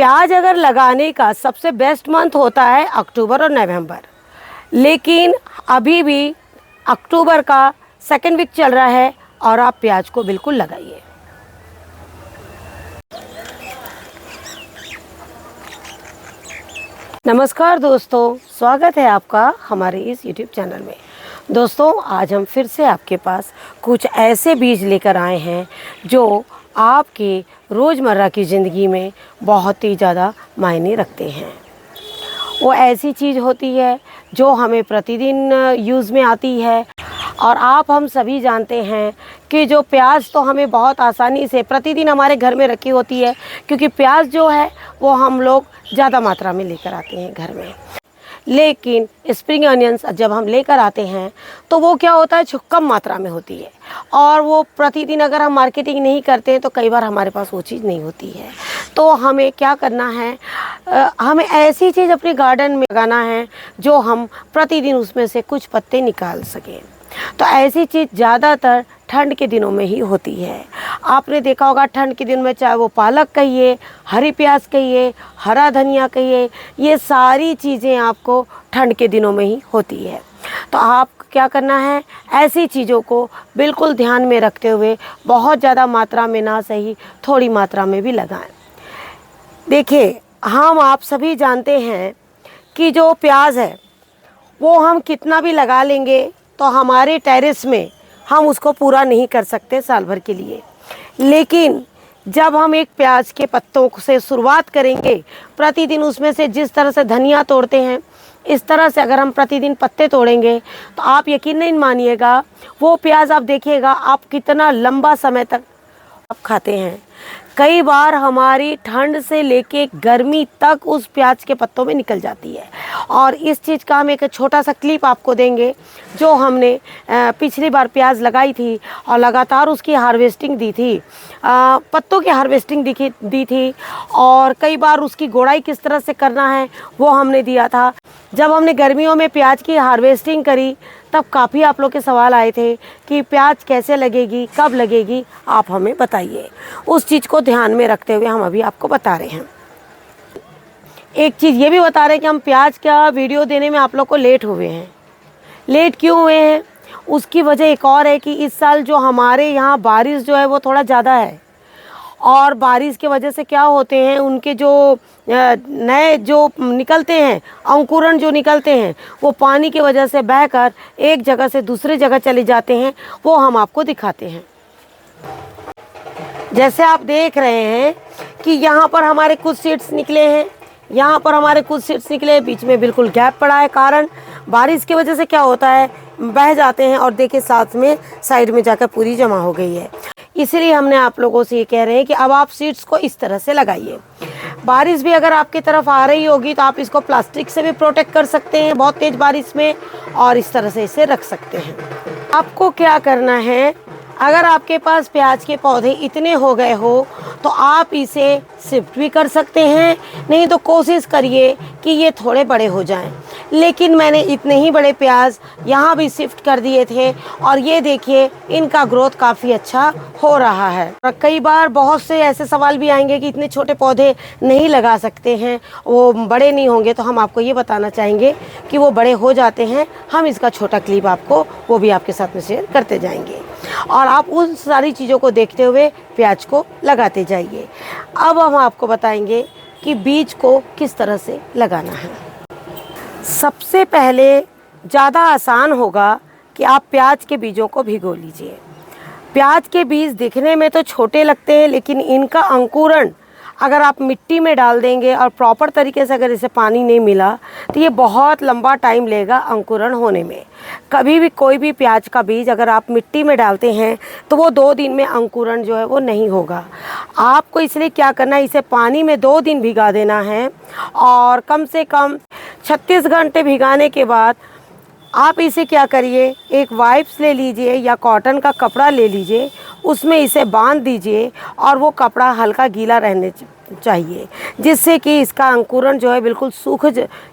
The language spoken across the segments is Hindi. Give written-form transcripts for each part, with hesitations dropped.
प्याज अगर लगाने का सबसे बेस्ट मंथ होता है अक्टूबर और नवंबर, लेकिन अभी भी अक्टूबर का सेकंड वीक चल रहा है और आप प्याज को बिल्कुल लगाइए। नमस्कार दोस्तों, स्वागत है आपका हमारे इस YouTube चैनल में। दोस्तों, आज हम फिर से आपके पास कुछ ऐसे बीज लेकर आए हैं जो आपके रोज़मर्रा की ज़िंदगी में बहुत ही ज़्यादा मायने रखते हैं। वो ऐसी चीज़ होती है जो हमें प्रतिदिन यूज़ में आती है और हम सभी जानते हैं कि जो प्याज तो हमें बहुत आसानी से प्रतिदिन हमारे घर में रखी होती है, क्योंकि प्याज जो है वो हम लोग ज़्यादा मात्रा में लेकर आते हैं घर में। लेकिन स्प्रिंग अनियंस जब हम लेकर आते हैं तो वो क्या होता है, कम मात्रा में होती है और वो प्रतिदिन अगर हम मार्केटिंग नहीं करते हैं तो कई बार हमारे पास वो चीज़ नहीं होती है। तो हमें क्या करना है, हमें ऐसी चीज़ अपने गार्डन में लगाना है जो हम प्रतिदिन उसमें से कुछ पत्ते निकाल सकें। तो ऐसी चीज़ ज़्यादातर ठंड के दिनों में ही होती है। आपने देखा होगा ठंड के दिन में, चाहे वो पालक कहिए, हरी प्याज कहिए, हरा धनिया कहिए, ये सारी चीज़ें आपको ठंड के दिनों में ही होती है। तो आप क्या करना है, ऐसी चीज़ों को बिल्कुल ध्यान में रखते हुए बहुत ज़्यादा मात्रा में ना सही, थोड़ी मात्रा में भी लगाएं। देखिए, आप सभी जानते हैं कि जो प्याज है वो हम कितना भी लगा लेंगे तो हमारे टेरेस में हम उसको पूरा नहीं कर सकते साल भर के लिए। लेकिन जब हम एक प्याज के पत्तों से शुरुआत करेंगे, प्रतिदिन उसमें से जिस तरह से धनिया तोड़ते हैं इस तरह से अगर हम प्रतिदिन पत्ते तोड़ेंगे तो आप यकीन नहीं मानिएगा, वो प्याज आप देखिएगा आप कितना लंबा समय तक आप खाते हैं। कई बार हमारी ठंड से लेके गर्मी तक उस प्याज के पत्तों में निकल जाती है। और इस चीज़ का हम एक छोटा सा क्लिप आपको देंगे जो हमने पिछली बार प्याज लगाई थी और लगातार उसकी हार्वेस्टिंग दी थी, पत्तों की हार्वेस्टिंग दी थी और कई बार उसकी गोड़ाई किस तरह से करना है वो हमने दिया था। जब हमने गर्मियों में प्याज की हार्वेस्टिंग करी तब काफ़ी आप लोग के सवाल आए थे कि प्याज कैसे लगेगी, कब लगेगी, आप हमें बताइए। उस चीज़ को ध्यान में रखते हुए हम अभी आपको बता रहे हैं। एक चीज़ ये भी बता रहे हैं कि हम प्याज का वीडियो देने में आप लोग को लेट हुए हैं। लेट क्यों हुए हैं, उसकी वजह एक और है कि इस साल जो हमारे यहाँ बारिश जो है वो थोड़ा ज़्यादा है और बारिश की वजह से क्या होते हैं, उनके जो नए जो निकलते हैं, अंकुरण जो निकलते हैं, वो पानी की वजह से बहकर एक जगह से दूसरी जगह चले जाते हैं। वो हम आपको दिखाते हैं। जैसे आप देख रहे हैं कि यहाँ पर हमारे कुछ सीड्स निकले हैं, यहाँ पर हमारे कुछ सीड्स निकले, बीच में बिल्कुल गैप पड़ा है। कारण बारिश की वजह से क्या होता है, बह जाते हैं और देखिए साथ में साइड में जाकर पूरी जमा हो गई है। इसलिए हमने आप लोगों से ये कह रहे हैं कि अब आप सीड्स को इस तरह से लगाइए। बारिश भी अगर आपकी तरफ आ रही होगी तो आप इसको प्लास्टिक से भी प्रोटेक्ट कर सकते हैं बहुत तेज़ बारिश में, और इस तरह से इसे रख सकते हैं। आपको क्या करना है, अगर आपके पास प्याज के पौधे इतने हो गए हो तो आप इसे शिफ्ट भी कर सकते हैं, नहीं तो कोशिश करिए कि ये थोड़े बड़े हो जाएं। लेकिन मैंने इतने ही बड़े प्याज यहाँ भी शिफ्ट कर दिए थे और ये देखिए इनका ग्रोथ काफ़ी अच्छा हो रहा है। और कई बार बहुत से ऐसे सवाल भी आएंगे कि इतने छोटे पौधे नहीं लगा सकते हैं, वो बड़े नहीं होंगे, तो हम आपको ये बताना चाहेंगे कि वो बड़े हो जाते हैं। हम इसका छोटा क्लिप आपको वो भी आपके साथ में शेयर करते जाएंगे और आप उन सारी चीज़ों को देखते हुए प्याज को लगाते जाइए। अब हम आपको बताएंगे कि बीज को किस तरह से लगाना है। सबसे पहले ज़्यादा आसान होगा कि आप प्याज के बीजों को भिगो लीजिए। प्याज के बीज दिखने में तो छोटे लगते हैं, लेकिन इनका अंकुरण अगर आप मिट्टी में डाल देंगे और प्रॉपर तरीके से अगर इसे पानी नहीं मिला तो ये बहुत लंबा टाइम लेगा अंकुरण होने में। कभी भी कोई भी प्याज का बीज अगर आप मिट्टी में डालते हैं तो वो 2 दिन में अंकुरण जो है वो नहीं होगा। आपको इसलिए क्या करना है, इसे पानी में 2 दिन भिगा देना है और कम से कम 36 घंटे भिगाने के बाद आप इसे क्या करिए, एक वाइप्स ले लीजिए या कॉटन का कपड़ा ले लीजिए, उसमें इसे बांध दीजिए और वो कपड़ा हल्का गीला रहने चाहिए, जिससे कि इसका अंकुरण जो है बिल्कुल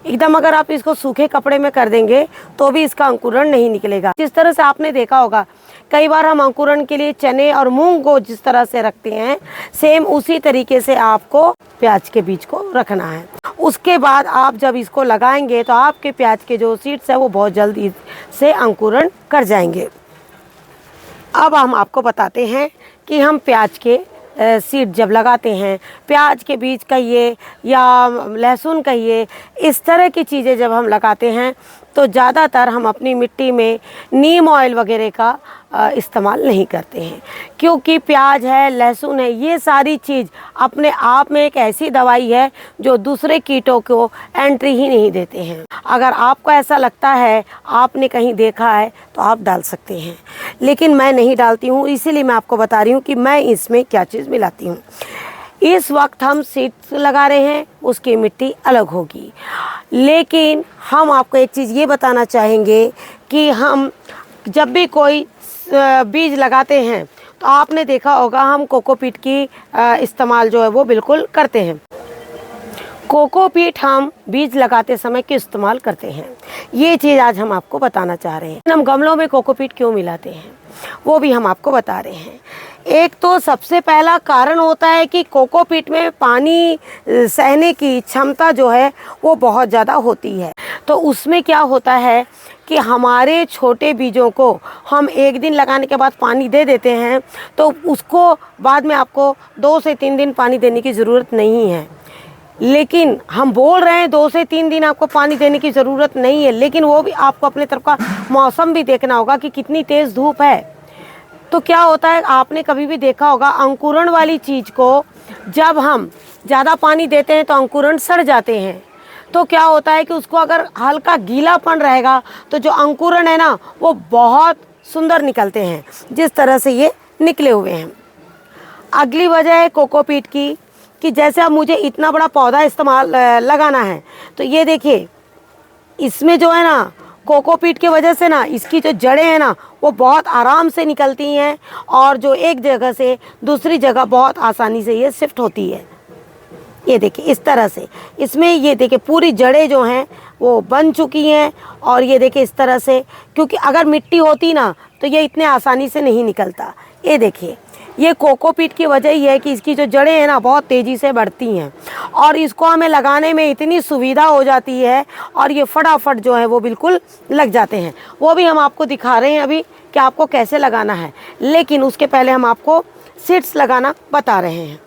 एकदम अगर आप इसको सूखे कपड़े में कर देंगे तो भी इसका अंकुरण नहीं निकलेगा। जिस तरह से आपने देखा होगा कई बार हम अंकुरण के लिए चने और मूंग को जिस तरह से रखते हैं, सेम उसी तरीके से आपको प्याज के बीज को रखना है। उसके बाद आप जब इसको लगाएंगे तो आपके प्याज के जो सीड्स है वो बहुत जल्दी से अंकुरण कर जाएंगे। अब हम आपको बताते हैं कि हम प्याज के सीड जब लगाते हैं, प्याज के बीज कहिए या लहसुन कहिए, इस तरह की चीज़ें जब हम लगाते हैं तो ज़्यादातर हम अपनी मिट्टी में नीम ऑयल वगैरह का इस्तेमाल नहीं करते हैं, क्योंकि प्याज है, लहसुन है, ये सारी चीज़ अपने आप में एक ऐसी दवाई है जो दूसरे कीटों को एंट्री ही नहीं देते हैं। अगर आपको ऐसा लगता है, आपने कहीं देखा है, तो आप डाल सकते हैं, लेकिन मैं नहीं डालती हूँ, इसीलिए मैं आपको बता रही हूँ कि मैं इसमें क्या चीज़ मिलाती हूँ। इस वक्त हम सीड्स लगा रहे हैं, उसकी मिट्टी अलग होगी, लेकिन हम आपको एक चीज़ ये बताना चाहेंगे कि हम जब भी कोई बीज लगाते हैं तो आपने देखा होगा हम कोकोपीट की इस्तेमाल जो है वो बिल्कुल करते हैं। कोकोपीट हम बीज लगाते समय क्यों इस्तेमाल करते हैं, ये चीज़ आज हम आपको बताना चाह रहे हैं। हम गमलों में कोकोपीट क्यों मिलाते हैं वो भी हम आपको बता रहे हैं। एक तो सबसे पहला कारण होता है कि कोकोपीट में पानी सहने की क्षमता जो है वो बहुत ज़्यादा होती है। तो उसमें क्या होता है कि हमारे छोटे बीजों को हम एक दिन लगाने के बाद पानी दे देते हैं, तो उसको बाद में आपको 2 से 3 दिन पानी देने की ज़रूरत नहीं है। लेकिन हम बोल रहे हैं 2 से 3 दिन आपको पानी देने की ज़रूरत नहीं है, लेकिन वो भी आपको अपने तरफ का मौसम भी देखना होगा कि कितनी तेज़ धूप है। तो क्या होता है, आपने कभी भी देखा होगा अंकुरण वाली चीज़ को जब हम ज़्यादा पानी देते हैं तो अंकुरण सड़ जाते हैं। तो क्या होता है कि उसको अगर हल्का गीलापन रहेगा तो जो अंकुरण है ना वो बहुत सुंदर निकलते हैं, जिस तरह से ये निकले हुए हैं। अगली वजह है कोकोपीट की कि जैसे अब मुझे इतना बड़ा पौधा इस्तेमाल लगाना है, तो ये देखिए इसमें जो है ना कोकोपीट की वजह से ना इसकी जो जड़ें हैं ना वो बहुत आराम से निकलती हैं और जो एक जगह से दूसरी जगह बहुत आसानी से ये शिफ्ट होती है। ये देखिए इस तरह से इसमें ये देखिए पूरी जड़ें जो हैं वो बन चुकी हैं, और ये देखिए इस तरह से, क्योंकि अगर मिट्टी होती ना तो ये इतने आसानी से नहीं निकलता। ये देखिए ये कोकोपीट की वजह ही है कि इसकी जो जड़ें हैं ना बहुत तेज़ी से बढ़ती हैं और इसको हमें लगाने में इतनी सुविधा हो जाती है और ये फटाफट जो है वो बिल्कुल लग जाते हैं। वो भी हम आपको दिखा रहे हैं अभी कि आपको कैसे लगाना है, लेकिन उसके पहले हम आपको सीड्स लगाना बता रहे हैं।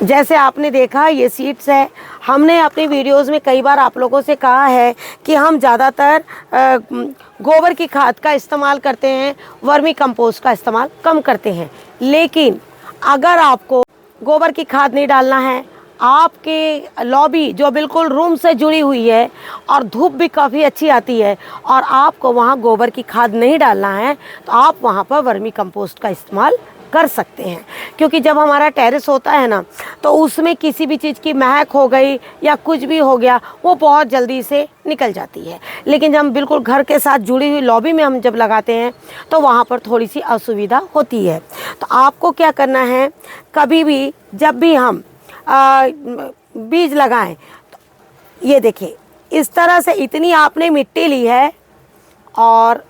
जैसे आपने देखा ये सीड्स है। हमने अपनी वीडियोस में कई बार आप लोगों से कहा है कि हम ज़्यादातर गोबर की खाद का इस्तेमाल करते हैं, वर्मी कंपोस्ट का इस्तेमाल कम करते हैं। लेकिन अगर आपको गोबर की खाद नहीं डालना है, आपके लॉबी जो बिल्कुल रूम से जुड़ी हुई है और धूप भी काफ़ी अच्छी आती है और आपको वहाँ गोबर की खाद नहीं डालना है, तो आप वहाँ पर वर्मी कंपोस्ट का इस्तेमाल कर सकते हैं। क्योंकि जब हमारा टेरेस होता है ना तो उसमें किसी भी चीज़ की महक हो गई या कुछ भी हो गया वो बहुत जल्दी से निकल जाती है। लेकिन जब हम बिल्कुल घर के साथ जुड़ी हुई लॉबी में हम जब लगाते हैं तो वहाँ पर थोड़ी सी असुविधा होती है। तो आपको क्या करना है, कभी भी जब भी हम बीज लगाएं तो ये देखिए इस तरह से इतनी आपने मिट्टी ली है और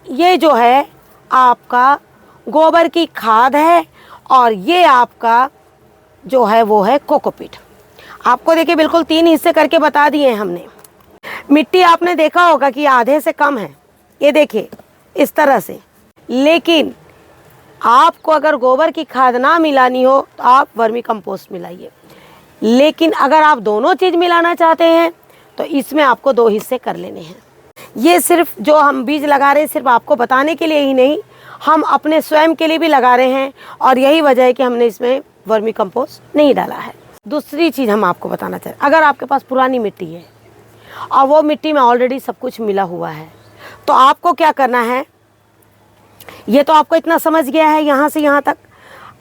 ये जो है आपका गोबर की खाद है और ये आपका जो है वो है कोकोपीट। आपको देखिए बिल्कुल 3 हिस्से करके बता दिए हैं हमने। मिट्टी आपने देखा होगा कि आधे से कम है, ये देखिए इस तरह से। लेकिन आपको अगर गोबर की खाद ना मिलानी हो तो आप वर्मी कंपोस्ट मिलाइए। लेकिन अगर आप दोनों चीज़ मिलाना चाहते हैं तो इसमें आपको 2 हिस्से कर लेने हैं। ये सिर्फ जो हम बीज लगा रहे हैं सिर्फ आपको बताने के लिए ही नहीं, हम अपने स्वयं के लिए भी लगा रहे हैं और यही वजह है कि हमने इसमें वर्मी कंपोस्ट नहीं डाला है। दूसरी चीज़ हम आपको बताना चाहते हैं, अगर आपके पास पुरानी मिट्टी है और वो मिट्टी में ऑलरेडी सब कुछ मिला हुआ है तो आपको क्या करना है, ये तो आपको इतना समझ गया है यहाँ से यहाँ तक।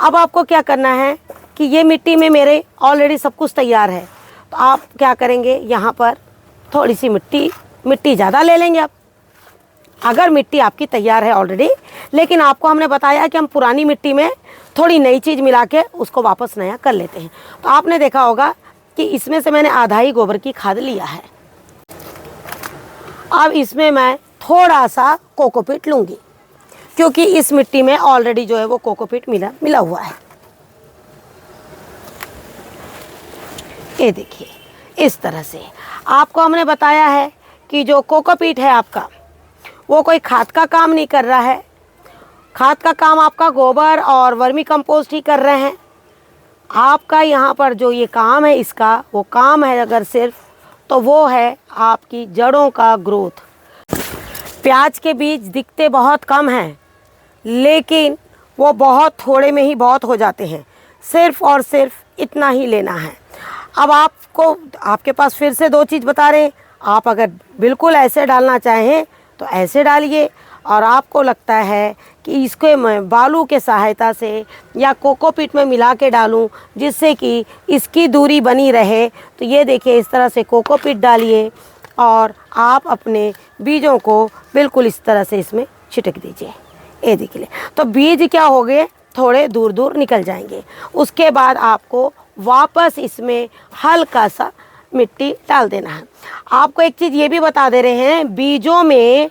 अब आपको क्या करना है कि ये मिट्टी में मेरे ऑलरेडी सब कुछ तैयार है, तो आप क्या करेंगे, यहाँ पर थोड़ी सी मिट्टी ज़्यादा ले लेंगे आप। अगर मिट्टी आपकी तैयार है ऑलरेडी, लेकिन आपको हमने बताया कि हम पुरानी मिट्टी में थोड़ी नई चीज़ मिला के उसको वापस नया कर लेते हैं, तो आपने देखा होगा कि इसमें से मैंने आधा ही गोबर की खाद लिया है। अब इसमें मैं थोड़ा सा कोकोपीट लूँगी, क्योंकि इस मिट्टी में ऑलरेडी जो है वो कोकोपीट मिला हुआ है। ये देखिए, इस तरह से आपको हमने बताया है कि जो कोकोपीट है आपका, वो कोई खाद का काम नहीं कर रहा है। खाद का काम आपका गोबर और वर्मी कंपोस्ट ही कर रहे हैं। आपका यहाँ पर जो ये काम है, इसका वो काम है अगर सिर्फ, तो वो है आपकी जड़ों का ग्रोथ। प्याज के बीज दिखते बहुत कम हैं, लेकिन वो बहुत थोड़े में ही बहुत हो जाते हैं। सिर्फ और सिर्फ इतना ही लेना है। अब आपके पास फिर से 2 चीज़ बता रहे हैं। आप अगर बिल्कुल ऐसे डालना चाहें तो ऐसे डालिए, और आपको लगता है कि इसको मैं बालू के सहायता से या कोकोपीट में मिला के डालूं जिससे कि इसकी दूरी बनी रहे, तो ये देखिए इस तरह से कोकोपीट डालिए और आप अपने बीजों को बिल्कुल इस तरह से इसमें छिटक दीजिए। ये देखिए, तो बीज क्या हो गए, थोड़े दूर दूर निकल जाएंगे। उसके बाद आपको वापस इसमें हल्का सा मिट्टी डाल देना है। आपको एक चीज़ ये भी बता दे रहे हैं, बीजों में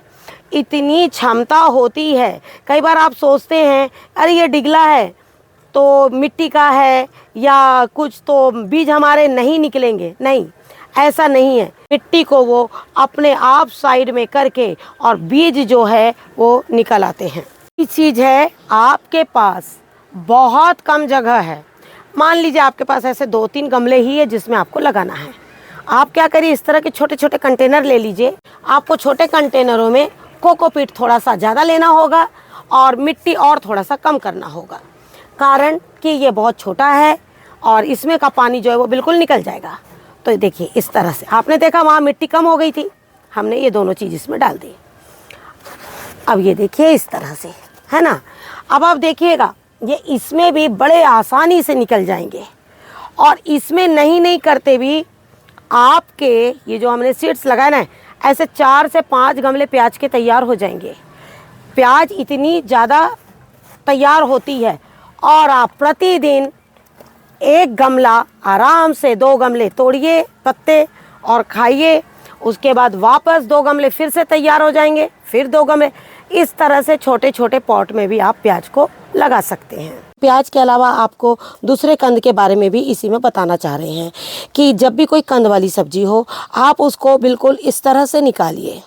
इतनी क्षमता होती है। कई बार आप सोचते हैं अरे ये डिगला है तो मिट्टी का है या कुछ, तो बीज हमारे नहीं निकलेंगे। नहीं, ऐसा नहीं है। मिट्टी को वो अपने आप साइड में करके और बीज जो है वो निकल आते हैं। ये चीज़ है, आपके पास बहुत कम जगह है। मान लीजिए आपके पास ऐसे 2-3 गमले ही है जिसमें आपको लगाना है। आप क्या करिए, इस तरह के छोटे छोटे कंटेनर ले लीजिए। आपको छोटे कंटेनरों में कोकोपीट थोड़ा सा ज़्यादा लेना होगा और मिट्टी और थोड़ा सा कम करना होगा, कारण कि ये बहुत छोटा है और इसमें का पानी जो है वो बिल्कुल निकल जाएगा। तो देखिए इस तरह से, आपने देखा वहाँ मिट्टी कम हो गई थी, हमने ये दोनों चीज़ इसमें डाल दी। अब ये देखिए इस तरह से, है ना। अब आप देखिएगा ये इसमें भी बड़े आसानी से निकल जाएंगे, और इसमें नहीं करते भी आपके ये जो हमने सीड्स लगाए ना, ऐसे 4 से 5 गमले प्याज के तैयार हो जाएंगे। प्याज इतनी ज़्यादा तैयार होती है, और आप प्रतिदिन 1 गमला आराम से 2 गमले तोड़िए पत्ते और खाइए। उसके बाद वापस 2 गमले फिर से तैयार हो जाएंगे, फिर 2 गमले। इस तरह से छोटे छोटे पॉट में भी आप प्याज को लगा सकते हैं। प्याज के अलावा आपको दूसरे कंद के बारे में भी इसी में बताना चाह रहे हैं कि जब भी कोई कंद वाली सब्जी हो, आप उसको बिल्कुल इस तरह से निकालिए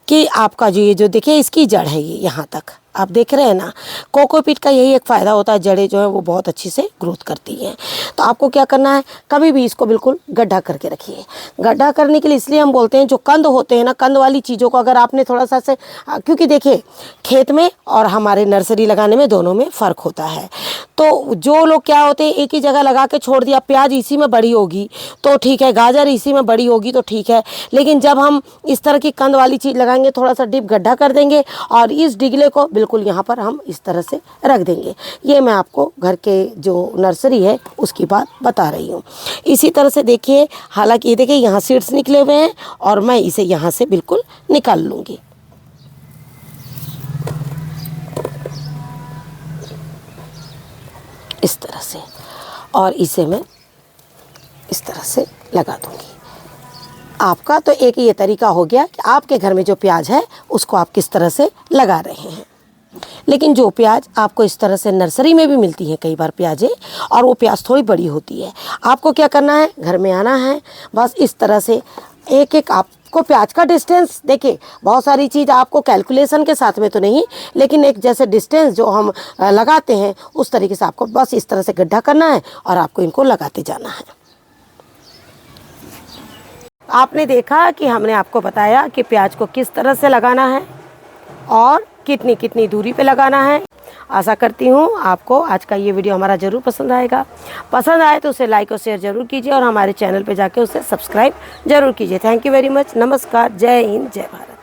कि आपका जो ये जो देखिए इसकी जड़ है, ये यहाँ तक आप देख रहे हैं ना। कोकोपीट का यही एक फ़ायदा होता है, जड़ें जो है वो बहुत अच्छी से ग्रोथ करती हैं। तो आपको क्या करना है, कभी भी इसको बिल्कुल गड्ढा करके रखिए। गड्ढा करने के लिए इसलिए हम बोलते हैं, जो कंद होते हैं ना, कंद वाली चीज़ों को अगर आपने थोड़ा सा से, क्योंकि देखिए खेत में और हमारे नर्सरी लगाने में दोनों में फ़र्क होता है। तो जो लोग क्या होते हैं, एक ही जगह लगा के छोड़ दिया, प्याज इसी में बड़ी होगी तो ठीक है, गाजर इसी में बड़ी होगी तो ठीक है। लेकिन जब हम इस तरह की कंद वाली चीज़ लगाएंगे, थोड़ा सा डीप गड्ढा कर देंगे और इस डिगले को बिल्कुल यहाँ पर हम इस तरह से रख देंगे। ये मैं आपको घर के जो नर्सरी है उसकी बात बता रही हूँ। इसी तरह से देखिए, हालांकि ये देखिए यहाँ सीड्स निकले हुए हैं और मैं इसे यहाँ से बिल्कुल निकाल लूँगी। इस तरह से, और इसे मैं इस तरह से लगा दूँगी। आपका तो एक ये तरीका हो गया कि आपके घर में जो प्याज है उसको आप किस तरह से लगा रहे हैं। लेकिन जो प्याज आपको इस तरह से नर्सरी में भी मिलती है कई बार प्याजें, और वो प्याज थोड़ी बड़ी होती है, आपको क्या करना है, घर में आना है, बस इस तरह से एक एक आपको प्याज का डिस्टेंस, देखिए बहुत सारी चीज़ आपको कैलकुलेशन के साथ में तो नहीं, लेकिन एक जैसे डिस्टेंस जो हम लगाते हैं उस तरीके से आपको बस इस तरह से गड्ढा करना है और आपको इनको लगाते जाना है। आपने देखा कि हमने आपको बताया कि प्याज को किस तरह से लगाना है और कितनी कितनी दूरी पे लगाना है। आशा करती हूँ आपको आज का ये वीडियो हमारा ज़रूर पसंद आएगा। पसंद आए तो उसे लाइक और शेयर ज़रूर कीजिए और हमारे चैनल पे जाके उसे सब्सक्राइब ज़रूर कीजिए। Thank you very much. नमस्कार। जय हिंद, जय भारत।